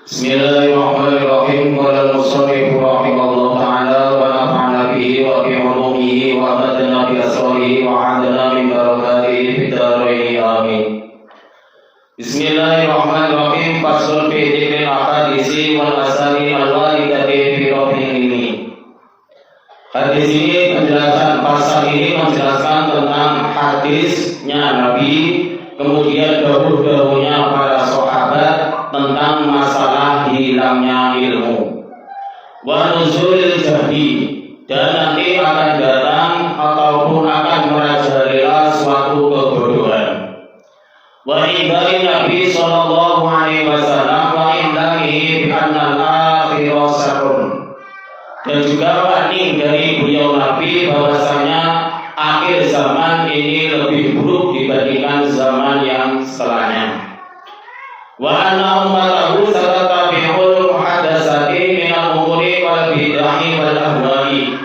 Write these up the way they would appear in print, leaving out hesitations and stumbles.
Bismillahirrahmanirrahim. Qala al-musannif rahimahullah ta'ala wa nafa'ana bihi wa bi 'ulumihi wa amadna bi asrarihi wa 'adana min barakatihi fid dharain amin. Bismillahirrahmanirrahim. Faslun fi dzikril ahaditsi wal asani al-waridati fi rafi'il ilmi. Hadis ini penjelasan, pasal ini menjelaskan tentang hadisnya Nabi, kemudian dahulu-dahulunya para sahabat tentang masalah hilangnya ilmu, wa nuzulil jahdi, dan nanti akan datang ataupun akan merajalela suatu kebodohan, wa ibari Nabi sallallahu alaihi wasallam wa indahi bi anna al-akhirah sarrun, dan juga warning dari beliau Nabi bahwasanya akhir zaman ini lebih buruk dibandingkan zaman yang setelahnya. Wa anna ummatahu satatabi'ul muhadatsati minal umuri wal bid'ah wal ahwa'i,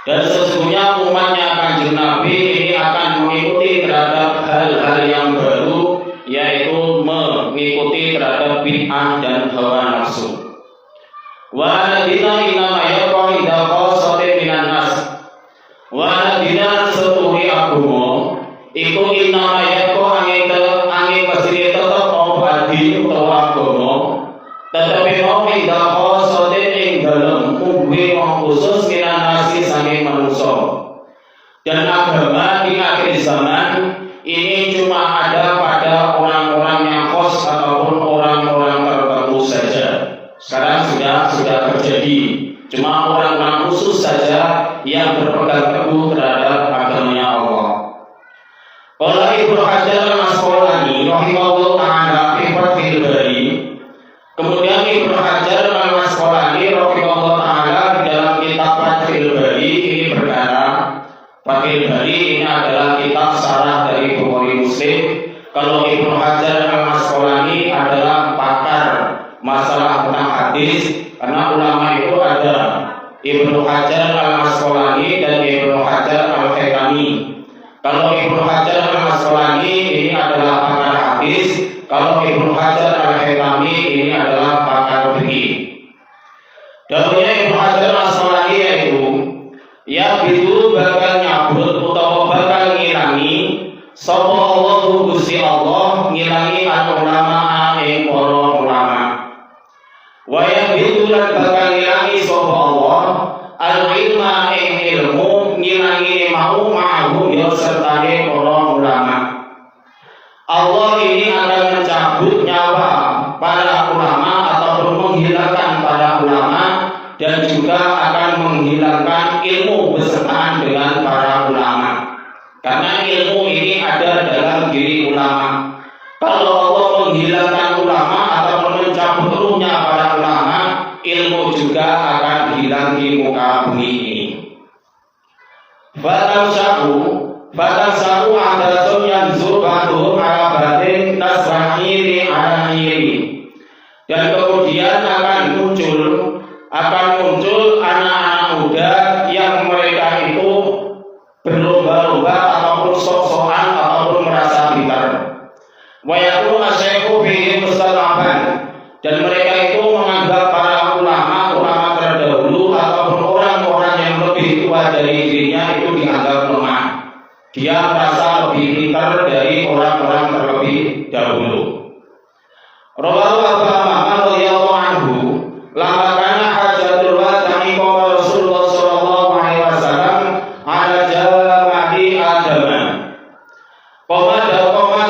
dan sesungguhnya umatnya Kanjeng Nabi ini akan mengikuti terhadap hal-hal yang baru, yaitu mengikuti terhadap bid'ah dan hawa nafsu. Wa anadina inama yaqa'ida qasatin minan nas, wa anadina seturi agama iku inama yaqa'angin masjid tetap adi utawa agama, tetapi mau indah khosotin ing dalem umbi khusus minan nasi saking manusia. Dan agama di akhir zaman ini cuma ada pada orang-orang yang khos ataupun orang-orang tertentu saja. Sekarang sudah terjadi, cuma orang-orang khusus saja yang berpegang teguh terhadap agamanya Allah. Qala Ibnu Hajar al-Asqalani rahimahullah ta'ala fi Fathil Bari. Kemudian Ibnu Hajar al-Asqalani rahimahullah ta'ala di dalam kitab Fathil Bari ini berkata, Fathil Bari ini adalah kitab syarah dari Bukhari Muslim. Kalau Ibnu Hajar al-Asqalani adalah pakar masalah tentang hadis, karena ulama itu ada Ibnu Hajar al-Asqalani dan Ibnu Hajar al-Haytami. Kalau Ibnu Hajar al-Asqalani ini adalah pakar hadis, kalau Ibnu Hajar al-Haytami ini adalah pakar fikih. Dahulunya Ibnu Hajar al-Asqalani yaitu ya itu bakal nyabut utawa bakal ngilangi sapa Allahu Gusti Allah, ngilangi ulama ing para ulama. Wa yabitu lan bakal ngilangi sapa Allah al-ilma ing ilmu, ngilangi mau ma'hum ya sertane para ulama. Allah ini akan mencabut nyawa para ulama ataupun menghilangkan para ulama, dan juga akan menghilangkan ilmu besertaan dengan para ulama. Karena ilmu ini ada dalam diri ulama. Kalau Allah menghilangkan ulama ataupun mencabut ruhnya para ulama, ilmu juga akan hilang di muka bumi ini. Fatansahu adatun yanzur ba'duhum ala batin nasrahiri ala hiri. Dan kemudian akan muncul anak-anak muda yang mereka itu berlomba-lomba ataupun sok-sokan ataupun merasa pintar. Wa yaqulu asyaihu fihi mustad'afan, dan mereka itu menganggap para ulama terdahulu ataupun orang-orang yang lebih tua dari dirinya itu dianggap lemah. Dia merasa lebih pintar dari orang-orang terlebih dahulu. Rawahu Abu Muhammad radhiyallahu anhu, lama kana hajatul wada'i qala Rasulullah sallallahu alaihi wasallam ala jama'ati adama. Koma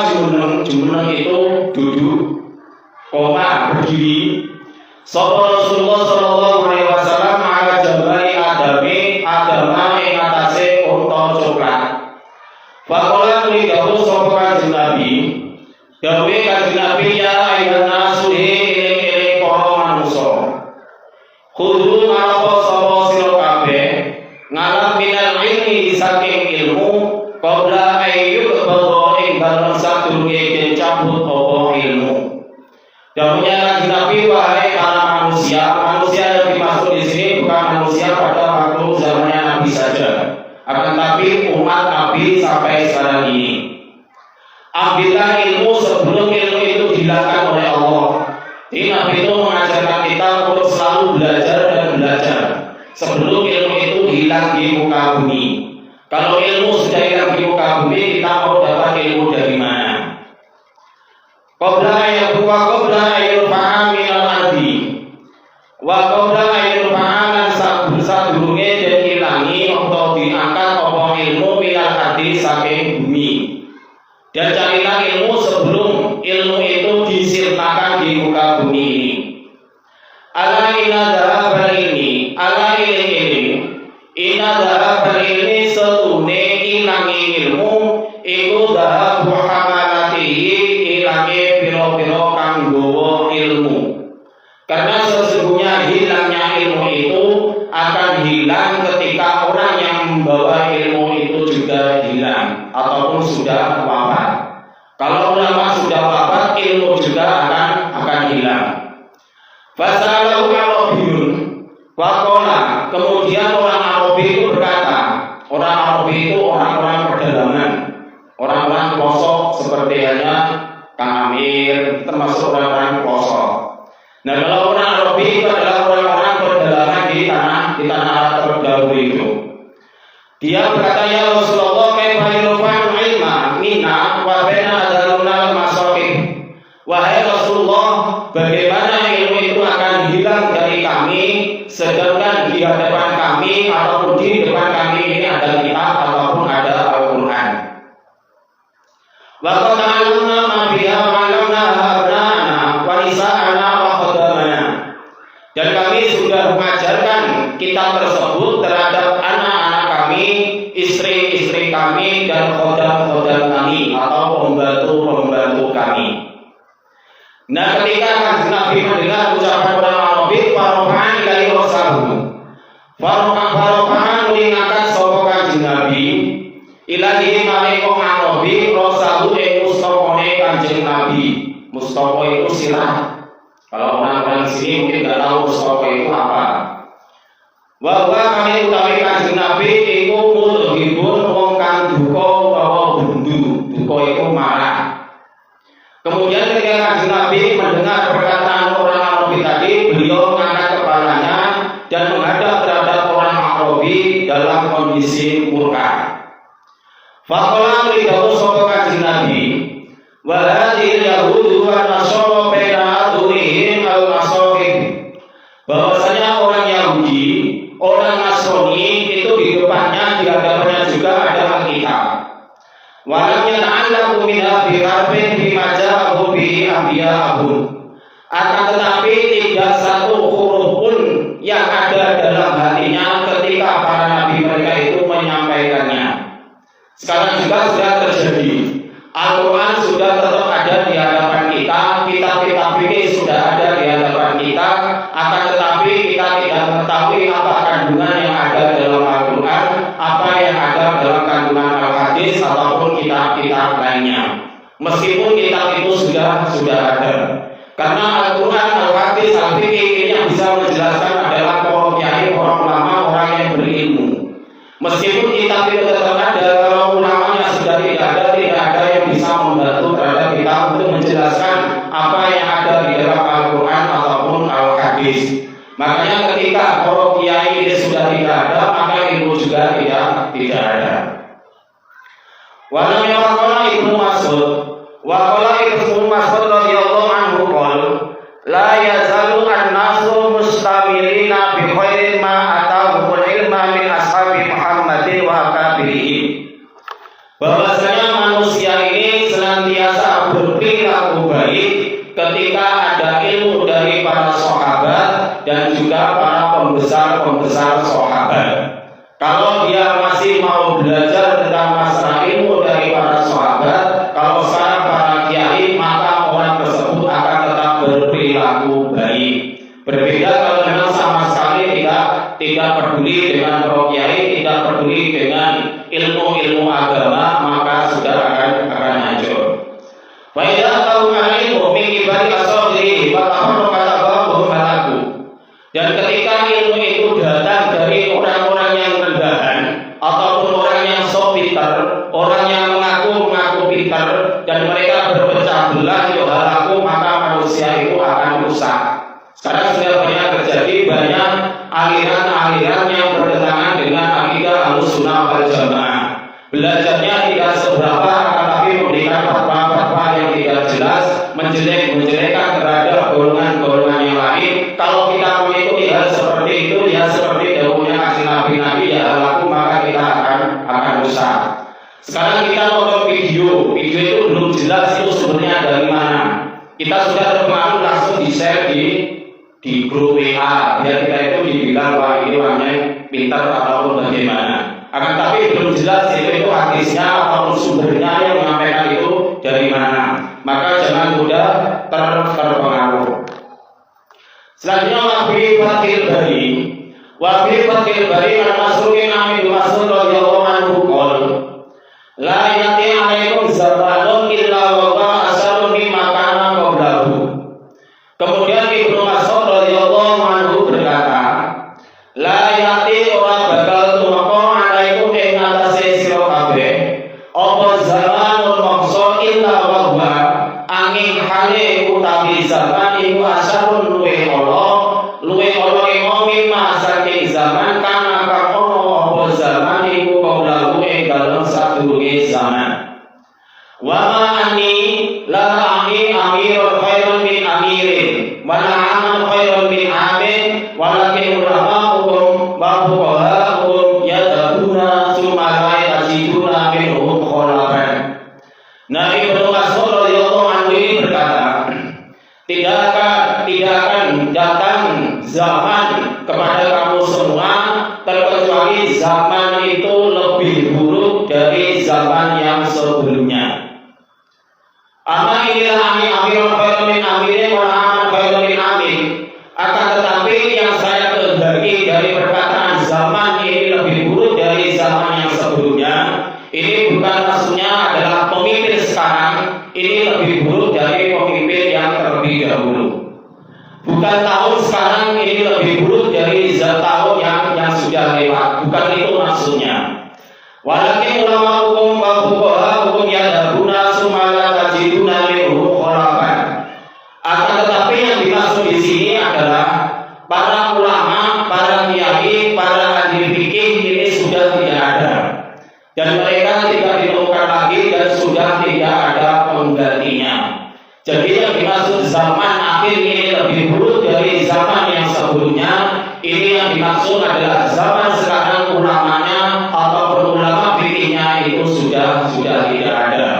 jumeneng itu duduk, koma berdiri. Sapa Rasulullah sallallahu alaihi wasallam ala jama'ati adama ing atase unta coklat. Faqala lidahu sapa Kanjeng Nabi, dawe Kanjeng Nabi ya ayyuhan nasu eling para manusa. Kudu napa sapa sira kabeh ngalam minal ilmi saking ilmu qabla ayyub bawa ing dalem sadurunge den cabut apa ilmu. Dawuhnya Kanjeng Nabi, wahai para manusia yang dimaksud di sini bukan manusia sebelum ilmu itu hilang di muka bumi. Kalau ilmu sudah hilang di muka bumi, kita mau dapat ilmu dari mana? Qabla ayurfa'a minal ardi wa qabla ayurfa'a sadurunge den ilangi atau diangkat apa ilmu minal ardi saking bumi. Dan carilah ilmu sebelum ilmu itu disirtakan di muka bumi ini. Ala ina dhahabal ilmi, ala ilmi, ina dhahabal ilmi setune ilangi ilmu, iku dhahabu hamalatihi ilangi piro-piro kang nggawa ilmu. Karena sesungguhnya hilangnya ilmu itu akan hilang ketika orang yang membawa ilmu itu juga hilang ataupun sudah wafat. Kalau ulama sudah wafat, ilmu juga akan hilang. Fasalahu Arabiyun waqala, kemudian orang Arabi itu berkata, orang Arabi itu orang-orang pedalaman, orang-orang pelosok seperti halnya Kang Amir, termasuk orang-orang pelosok. Nah, kalau orang Arabi itu adalah orang-orang pedalaman di tanah Arab terdahulu itu. Dia berkata, ya Rasulullah, kaifa yurfa'u ilma minna wa baina adaluna al-masaqib. Wahai Rasulullah, bagaimana ilmu itu akan hilang dari kami, sedangkan di hadapan kami ataupun di depan kami ini ada kitab ataupun ada Al-Quran. Wa qad 'allamna ma fiha wa 'allamna abna'ana wa nisa'ana wa khadamana. Dan kami sudah mengajarkan kitab tersebut terhadap anak-anak kami, istri-istri kami, dan khodam-khodam kami atau pembantu-pembantu kami. Nah, ketika Nabi mendengar ucapan orang Arabi, farofahan ilai rosahu, farofahan mengingatkan sopo kanjeng Nabi, ilahi malikong Arabi, rosahu mustaqone kanjeng Nabi. Mustopo itu sirah. Kalau orang-orang sini mungkin tidak tahu mustopo itu apa. Bahwa kami utawi kanjeng Nabi itu mudhibun wong kang duka utawa bundu. Duka itu marah. Kemudian ketika kanjeng Nabi mendengar perkataan orang Arabi tadi, beliau mengangkat kepalanya dan menghadap terhadap orang Arabi dalam kondisi murka. Faqala lidawu sapa kanjeng Nabi, wa hadhil yahudu wa nasara baina adhurihim al-masaqib. Bahwasanya orang Yahudi, orang Nasrani itu di depannya, di hadapannya juga ada Alkitab. Walam yata'allaqu minha bi harfin bima ja'ahu bihi anbiya'ahum. Akan tetapi tidak satu huruf pun yang ada dalam hatinya ketika para nabi mereka itu menyampaikannya. Sekarang juga sudah terjadi. Al-Quran sudah tetap ada di hadapan kita, kitab-kitab fikih sudah ada di hadapan kita, akan tetapi kita tidak mengetahui apa kandungan yang ada dalam Al-Quran, apa yang ada dalam kandungan Al-Hadis ataupun kitab-kitab lainnya. Meskipun kitab itu sudah ada. Karena Al-Quran, Al-Hadis, Al-Fikih ini yang bisa menjelaskan adalah para kiai, para ulama, orang yang berilmu. Meskipun kitab itu tetap ada, kalau ulamanya sudah tidak ada yang bisa membantu terhadap kita untuk menjelaskan apa yang ada di dalam Al-Quran ataupun Al-Hadis. Makanya ketika para kiai ini sudah tidak ada, maka ilmu juga tidak ada. Walam yaqala Ibnu Mas'ud, wa qala Ibnu Mas'ud radhiyallahu anhu qala, la yazalu an-nasu mustamilina bi khairin ma atahumul ilma min ashabi Muhammadin wa akabirihim. Bahwasanya manusia ini senantiasa berperilaku baik ketika ada ilmu dari para sahabat dan juga para pembesar-pembesar sahabat. Kalau dia masih mau belajar tentang masalah ilmu dari para sahabat, kalau sekarang para kiai, maka orang tersebut akan tetap berperilaku baik. Berbeda kalau memang sama sekali tidak peduli dengan para kiai, tidak peduli dengan ilmu-ilmu agama, maka sudah akan hancur. Wa idza tahu al-ilmu min ibadi ashabihi wa tafarraqu malaku. Dan ketika ilmu itu datang dari orang-orang yang rendahan ataupun orang yang so pintar, orang yang mengaku pintar dan mereka berpecah belah halaku, maka manusia itu akan rusak. Sekarang sudah banyak terjadi, banyak aliran-aliran yang bertentangan dengan akidah Ahlussunnah wal Jamaah. Belajarnya tidak seberapa, tetapi memberikan fatwa-fatwa yang tidak jelas, menjelek-menjelekan terhadap golongan-golongan yang lain. Kalau kita mengikuti hal seperti itu, ya seperti dahulunya kasih nabi-nabi ya laku, maka kita akan rusak. Sekarang kita nonton video itu belum jelas itu sebenarnya dari mana. Kita sudah terpengaruh langsung di-share di grup WA, biar kita itu dibilang wah ini orangnya pintar ataupun bagaimana. Akan tapi belum jelas itu hadisnya ataupun sumbernya yang menyampaikan itu dari mana. Maka jangan mudah terpengaruh. Selanjutnya wafi fathil bari al-masrukin amin masrur radhiyallahu anhu qol la yati alaikum zamanun illa wa asarun mimma kana qablahu. Kemudian Ibnu Mas'ud radhiyallahu anhu berkata, la yati ora bakal tumeka alaikum ing atase sira kabeh apa zamanun mangsa illa wa huwa angin hale utawi zaman iku asarun luwe ala ing saking zaman kana kang ono apa zaman iku qablahu ing dalem sadurunge zaman. Wa ma anni la ani amirul khairun min amirin wa la amal khairun min amin walakin ulama'ukum wa fuqaha'ukum yadabuna summa la yajiduna minhum khulafan. Nabi Ibnu Mas'ud radhiyallahu anhu berkata, tidak akan datang zaman kepada kamu semua terkecuali zaman itu lebih buruk dari zaman yang sebelumnya. Amma inilah amirul khairun min amirin wa amal khairun min amin. Akan tetapi yang saya kehendaki dari perkataan zaman ini lebih buruk dari zaman yang sebelumnya, ini bukan maksudnya adalah pemimpin sekarang ini lebih buruk dari pemimpin yang terlebih dahulu. Bukan tahun sekarang ini lebih buruk dari tahun yang sudah lewat. Bukan itu maksudnya. Walakin ulama hukum wa fuqaha hukum yadabuna summa la tajiduna minhu khulafan. Akan tetapi yang dimaksud di sini adalah para ulama, para kiai, para ahli fikih ini sudah tidak ada. Dan mereka tidak ditemukan lagi dan sudah tidak ada penggantinya. Jadi yang dimaksud zaman akhir ini lebih buruk dari zaman yang sebelumnya. Ini yang dimaksud adalah zaman sekarang ulamanya ataupun ulama fikihnya itu sudah tidak ada.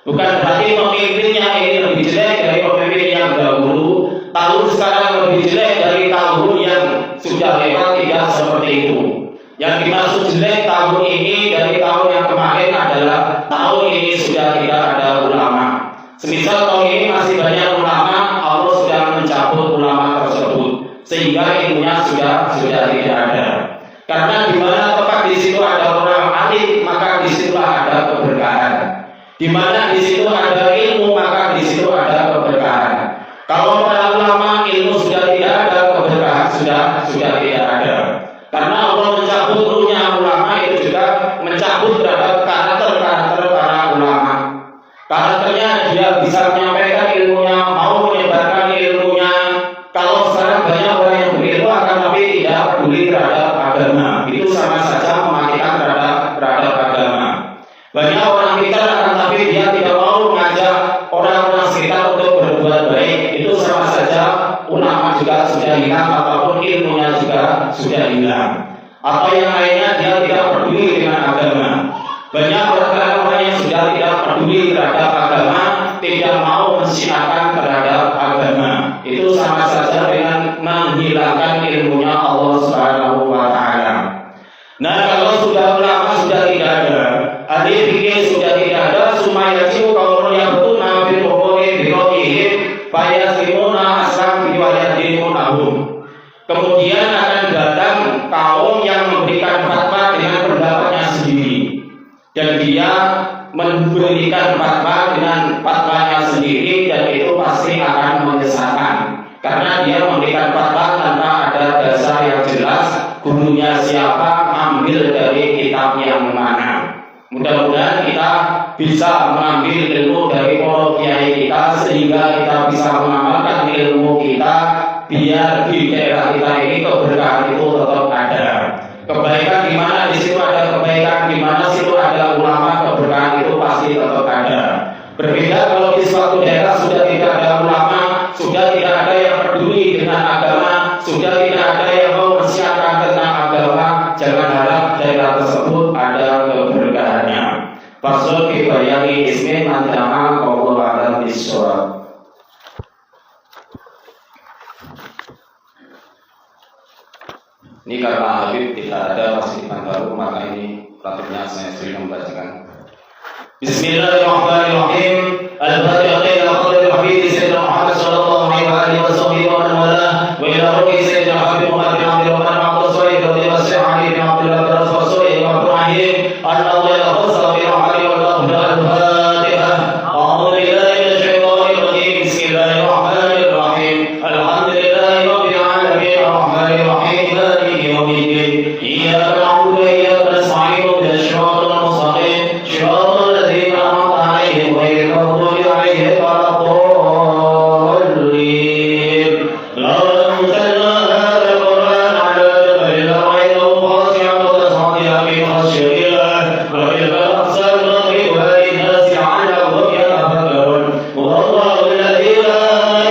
Bukan berarti pemimpinnya ini lebih jelek dari pemimpin yang dahulu. Tahun sekarang lebih jelek dari tahun yang sudah lewat, tidak seperti itu. Yang dimaksud jelek tahun ini dari tahun yang kemarin adalah tahun ini sudah tidak ada ulama. Semisal tahun ini masih banyak ulama, Allah sudah mencabut ulama tersebut sehingga ilmunya sudah tidak ada. Karena di mana tempat di situ ada orang alim, maka di situ ada keberkahan. Di mana di situ ada ilmu, maka di situ ada keberkahan. Kalau para ulama ilmu sudah tidak ada, keberkahan sudah tidak ada. Karena Allah mencabut ruhnya ulama itu juga mencabut terhadap karakter para ulama. Karakternya dia bisa menyampaikan ilmunya, mau menyebarkan ilmunya. Kalau sekarang banyak orang yang berilmu akan tapi tidak peduli terhadap agama, itu sama saja mematikan terhadap agama. Banyak orang pintar akan tapi dia tidak mau mengajak orang-orang sekitar untuk berbuat baik, itu sama saja ulama juga sudah hilang ataupun ilmunya juga sudah hilang. Atau yang lainnya dia tidak peduli dengan agama. Banyak orang-orang yang sudah tidak peduli terhadap agama, tidak mau mensiarkan terhadap agama. Itu sama saja dengan menghilangkan ilmunya Allah Subhanahu wa taala. Nah, kalau sudah ulama sudah tidak ada, ahli fikih sudah tidak ada, sumayajiu kaum yang betul nabil umuri bi rabbihim fayasimuna aslam bi wajadinunahum. Kemudian akan datang kaum yang memberikan fatwa dengan pendapatnya sendiri. Dan dia memberikan fatwa dengan fatwanya sendiri, dan itu pasti akan menyesatkan. Karena dia memberikan fatwa tanpa ada dasar yang jelas, gurunya siapa, ambil dari kitab yang mana. Mudah-mudahan kita bisa mengambil ilmu dari para kiai kita sehingga kita bisa mengamalkan ilmu kita biar di daerah kita ini keberkahan itu tetap ada. Kebaikan di mana di situ ada kebaikan, di mana situ ada ulama, keberkahan itu pasti tetap ada. Berbeda kalau di suatu daerah sudah tidak ada ulama, sudah tidak ada yang peduli dengan agama, sudah tidak ada yang mau mensiarkan tentang agama, jangan harap daerah tersebut ada keberkahannya. Fasul fi bayani ismi man jama'a wallahu a'lam bishawab. Ini karena Habib tidak ada fasilitas baru, maka ini praktiknya saya sering membacakan. Bismillahirrahmanirrahim. Al-Fatihah ila qadri Habib Sayyidina Muhammad sallallahu alaihi wasallam wa man wala wa ila ruhi Sayyidina Habib Muhammad bin Abdul Rahman Abdul Sa'id radhiyallahu anhu bin Abdul Rasul wa Ibrahim annahu yaqulu bi rahmati wallahu al-Fatihah. A'udzu billahi minash shaitanir rajim. Bismillahirrahmanirrahim. Alhamdulillahi rabbil alamin arrahmanir rahim. إياك نعبد وإياك نستعين اهدنا الصراط المستقيم صراط الذين أنعمت عليهم غير المغضوب عليهم ولا الضالين. اللهم صل على القرآن على جبل رأيته خاشعا متصدعا من خشية الله وإلى أقصى المغرب وللناس لعلهم يتفكرون. هو الله الذي لا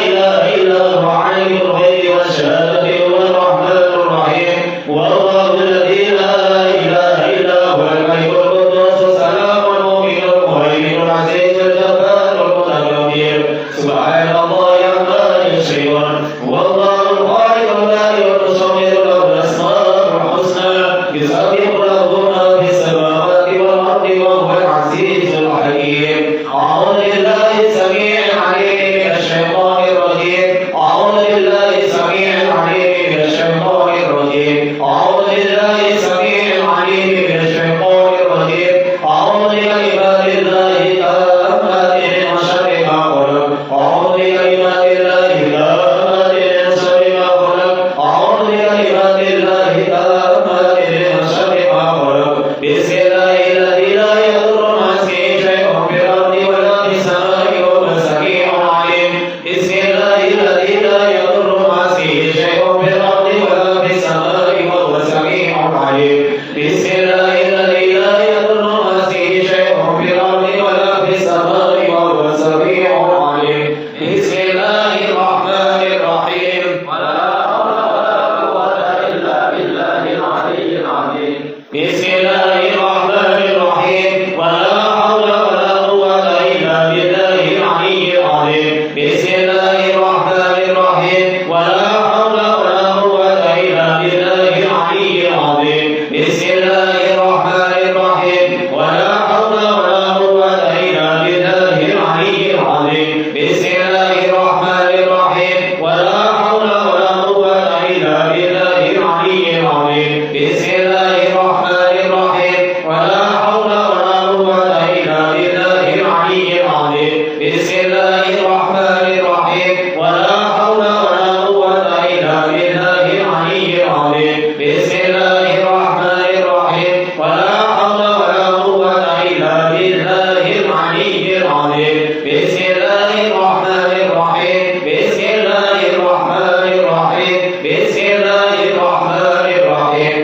إله إلا هو عالم الغيب والشهادة هو الرحمن الرحيم. والله الذي لا إله إلا هو الملك القدوس السلام المؤمن المهيمن العزيز الجبار المتكبر. سبحان الله عما يشركون. والله الخالق لا يتصور له الأسماء الحسنى يسبح له ما في السماوات والأرض وهو العزيز الحكيم. أعوذ بالله السميع العليم من الشيطان الرجيم. أعوذ بالله السميع العليم من الشيطان الرجيم. أعوذ بالله السميع العليم من الشيطان الرجيم. أعوذ بكلمات الله التامات من شر ما خلق. أعوذ بكلمات الله التامات من شر ما خلق. أعوذ بكلمات الله التامات من شر ما خلق. بسم الله الذي لا يضر مع اسمه شيء في الأرض ولا في السماء وهو السميع العليم. بسم الله الذي لا يضر مع اسمه شيء في الأرض ولا في السماء وهو السميع العليم. بسم الله الذي لا يضر مع اسمه شيء في الأرض ولا في السماء وهو السميع العليم. بسم الله الرحمن الرحيم. ولا حول ولا قوة إلا بالله العلي العظيم. بسم الله الرحمن الرحيم. ولا حول ولا قوة إلا بالله العلي العظيم. بسم الله الرحمن الرحيم. ولا حول ولا قوة إلا بالله العلي العظيم. بسم الله الرحمن الرحيم. ولا حول ولا قوة إلا بالله العلي العظيم. بسم الله الرحمن الرحيم. ولا حول ولا قوة إلا بالله العلي العظيم. بسم الله الرحمن الرحيم. ولا حول ولا قوة إلا بالله العلي العظيم. بسم الله الرحمن الرحيم. ولا حول ولا قوة إلا بالله العلي العظيم. بسم الله الرحمن الرحيم. ولا حول ولا قوة إلا بالله العلي العظيم. بسم الله الرحمن الرحيم. بسم الله الرحمن الرحيم. بسم الله الرحمن الرحيم.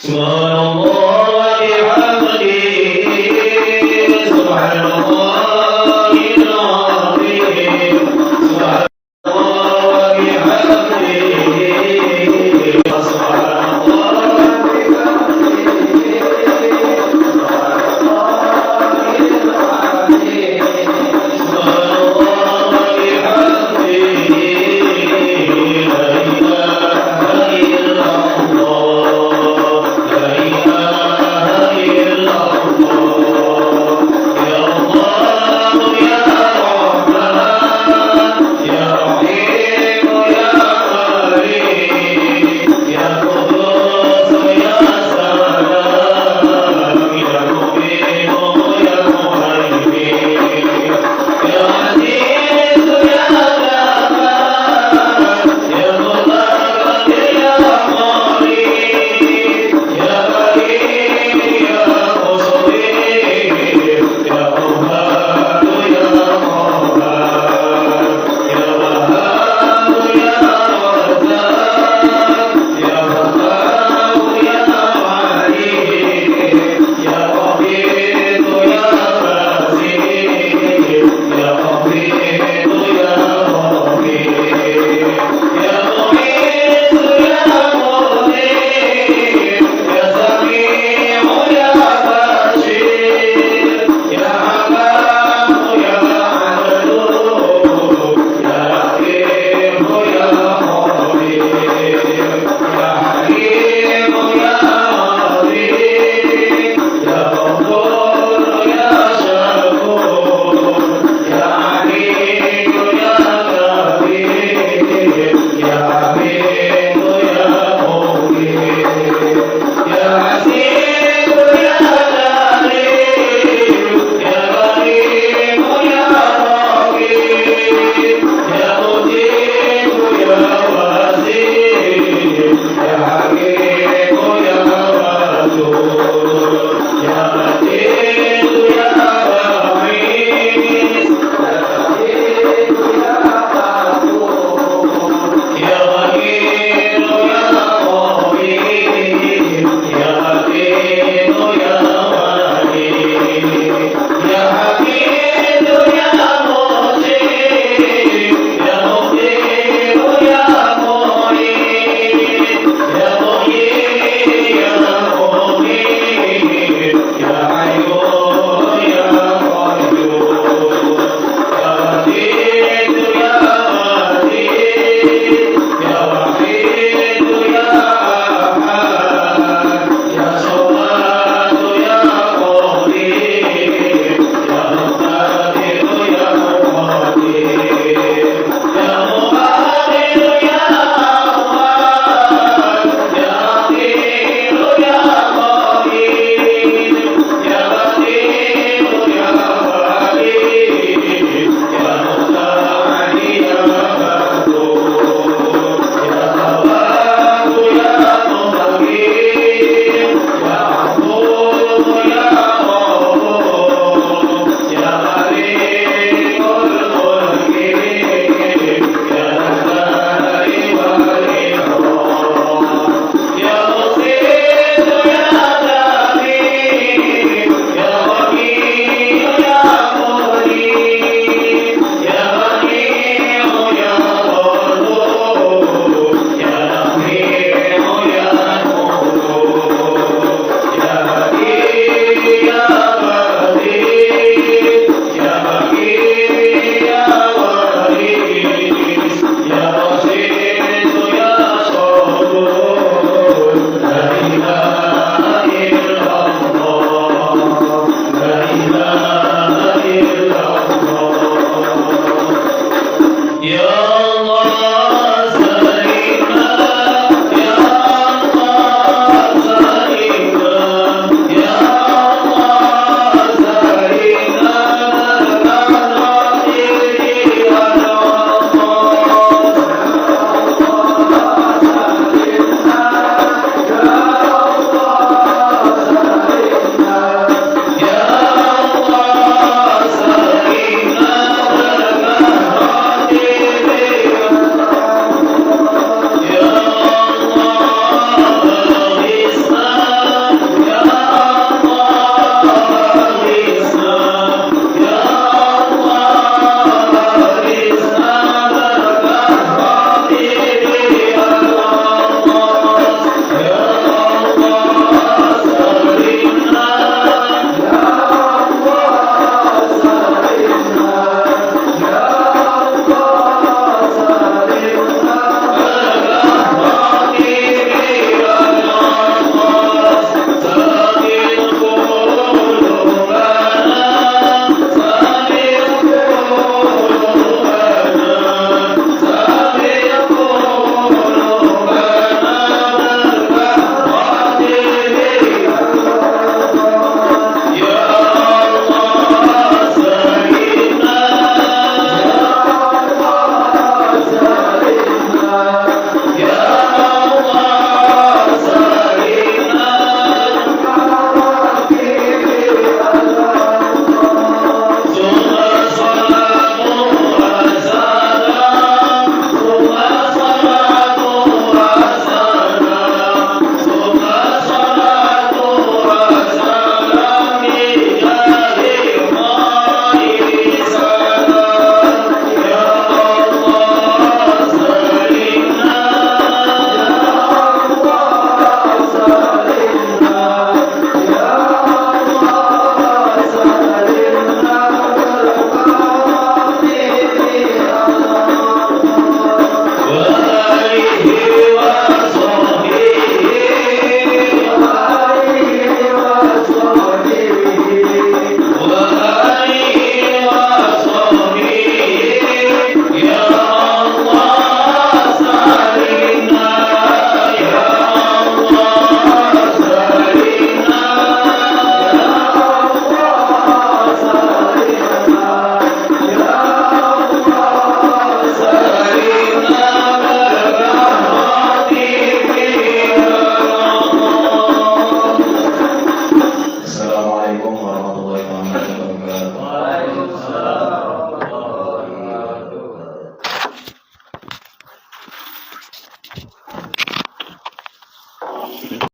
La ilaha